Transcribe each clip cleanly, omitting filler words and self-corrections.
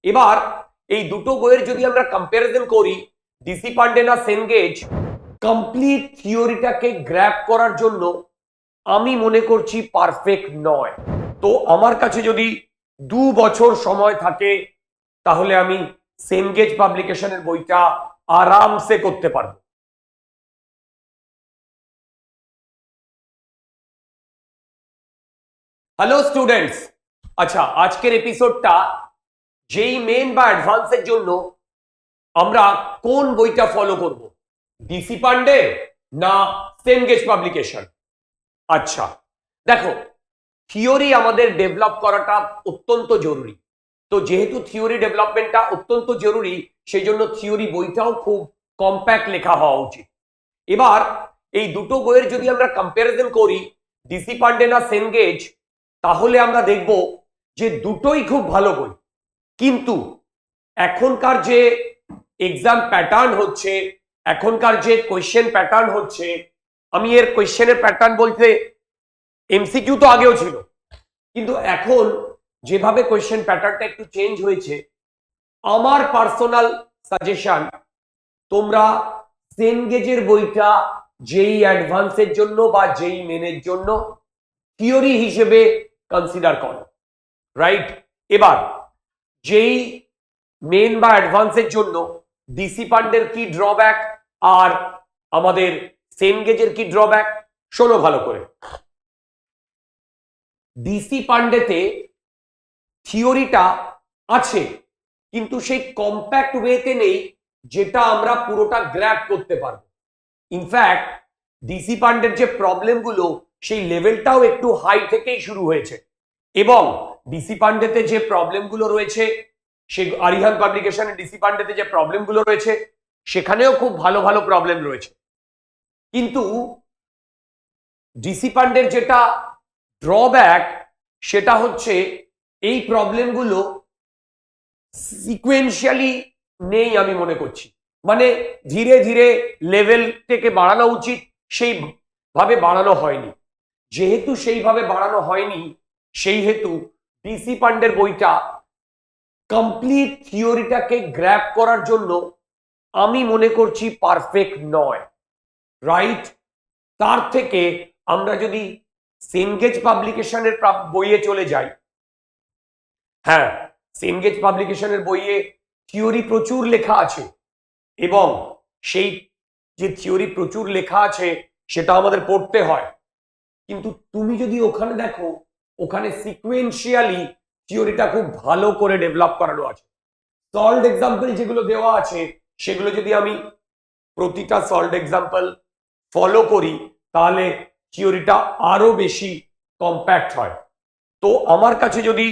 এবার এই দুটো বইয়ের যদি আমরা কম্পারিজন করি, ডিসি পান্ডে না সেনগেজ, কমপ্লিট থিওরিটাকে গ্র্যাব করার জন্য আমি মনে করছি পারফেক্ট নয়। তো আমার কাছে যদি 2 বছর সময় থাকে তাহলে আমি সেনগেজ পাবলিকেশনের বইটা আরামসে করতে পারবো। হ্যালো স্টুডেন্টস, আচ্ছা আজকের এপিসোডটা যেই মেন বা অ্যাডভান্সের জন্য আমরা কোন বইটা ফলো করব, ডিসি পান্ডে না সেনগেজ পাবলিকেশন? আচ্ছা দেখো, থিওরি আমাদের ডেভেলপ করাটা অত্যন্ত জরুরি। তো যেহেতু থিওরি ডেভেলপমেন্টটা অত্যন্ত জরুরি, সেই জন্য থিওরি বইটাও খুব কম্প্যাক্ট লেখা হওয়া উচিত। এবার এই দুটো বইয়ের যদি আমরা কম্পারিজন করি, ডিসি পান্ডে না সেনগেজ, তাহলে আমরা দেখব যে দুটোই খুব ভালো বই। কিন্তু এখনকার যে এক্সাম প্যাটার্ন হচ্ছে, এখনকার যে কোয়েশ্চেন প্যাটার্ন হচ্ছে, আমি এর কোয়েশ্চেনের প্যাটার্ন বলতে এমসিকিউ তো আগেও ছিল, কিন্তু এখন যেভাবে কোয়েশ্চেন প্যাটার্নটা একটু চেঞ্জ হয়েছে, আমার পার্সোনাল সাজেশন তোমরা সেনগেজের বইটা যেই অ্যাডভান্সের জন্য বা যেই মেনের জন্য থিওরি হিসেবে কনসিডার করো, রাইট? এবার যেই মেন বা অ্যাডভান্সের জন্য ডিসি পান্ডের কি ড্রব্যাক আর আমাদের সেনগেজের কি ড্রব্যাক, শোনো ভালো করে। ডিসি পান্ডেতে থিওরিটা আছে, কিন্তু সেই কম্প্যাক্ট ওয়েতে নেই যেটা আমরা পুরোটা গ্র্যাব করতে পারবো। ইনফ্যাক্ট ডিসি পান্ডের যে প্রবলেমগুলো, সেই লেভেলটাও একটু হাই থেকেই শুরু হয়েছে, এবং ডিসি পান্ডেতে যে প্রবলেমগুলো রয়েছে, সে আরিহান পাবলিকেশনের ডিসি পান্ডেতে যে প্রবলেমগুলো রয়েছে, সেখানেও খুব ভালো ভালো প্রবলেম রয়েছে। কিন্তু ডিসি পান্ডের যেটা ড্রব্যাক, সেটা হচ্ছে এই প্রবলেমগুলো সিকোয়েন্সিয়ালি নেই আমি মনে করছি। মানে ধীরে ধীরে লেভেল থেকে বাড়ানো উচিত, সেইভাবে বাড়ানো হয়নি। যেহেতু সেইভাবে বাড়ানো হয়নি, সেই হেতু ডিসি পান্ডের বইটা কমপ্লিট থিওরিটাকে গ্র্যাব করার জন্য আমি মনে করছি পারফেক্ট নয়, রাইট? তার থেকে আমরা যদি সেনগেজ পাবলিকেশনের বইয়ে চলে যাই, হ্যাঁ, সেনগেজ পাবলিকেশনের বইয়ে থিওরি প্রচুর লেখা আছে, এবং সেই যে থিওরি প্রচুর লেখা আছে সেটা আমাদের পড়তে হয়। কিন্তু তুমি যদি ওখানে দেখো, ওখানে সিকোয়েন্সিয়ালি থিওরিটা খুব ভালো করে ডেভেলপ করানো আছে। সলভড এক্সাম্পল যেগুলো দেওয়া আছে, সেগুলো যদি আমি প্রতিটা সলভড এক্সাম্পল ফলো করি, তাহলে থিওরিটা আরো বেশি কম্প্যাক্ট হয়। তো আমার কাছে যদি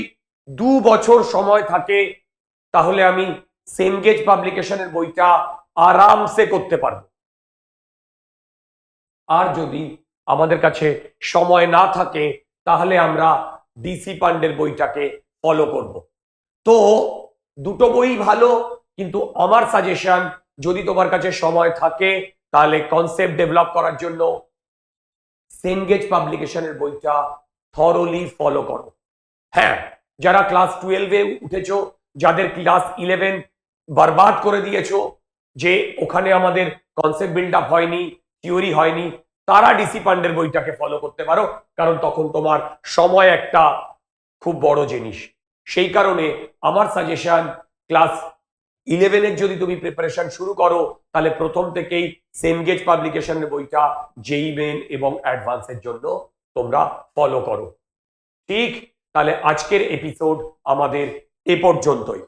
2 বছর সময় থাকে তাহলে আমি সেনগেজ পাবলিকেশনের বইটা আরামসে করতে পারবো। আর যদি আমাদের কাছে সময় না থাকে তাহলে আমরা ডিসি পান্ডের বইটাকে ফলো করব। তো দুটো বই ভালো, কিন্তু আমার সাজেশন, যদি তোমার কাছে সময় থাকে তাহলে কনসেপ্ট ডেভেলপ করার জন্য সেনগেজ পাবলিকেশনের বইটা থরলি ফলো করো। হ্যাঁ, যারা ক্লাস 12-এ উঠেছো, যাদের ক্লাস 11 বরবাদ করে দিয়েছো, যে ওখানে আমাদের কনসেপ্ট বিল্ড আপ হয়নি, থিওরি হয়নি, তারা ডিসি পান্ডের বইটাকে ফলো করতে পারো, কারণ তখন তোমার সময় একটা খুব বড় জিনিস। সেই কারণে আমার সাজেশন, ক্লাস 11-এর যদি তুমি প্রিপারেশন শুরু করো, তাহলে প্রথম থেকেই সেনগেজ পাবলিকেশনের বইটা যেই মেন এবং অ্যাডভান্সের জন্য তোমরা ফলো করো। ঠিক, তাহলে আজকের এপিসোড আমাদের এ পর্যন্তই।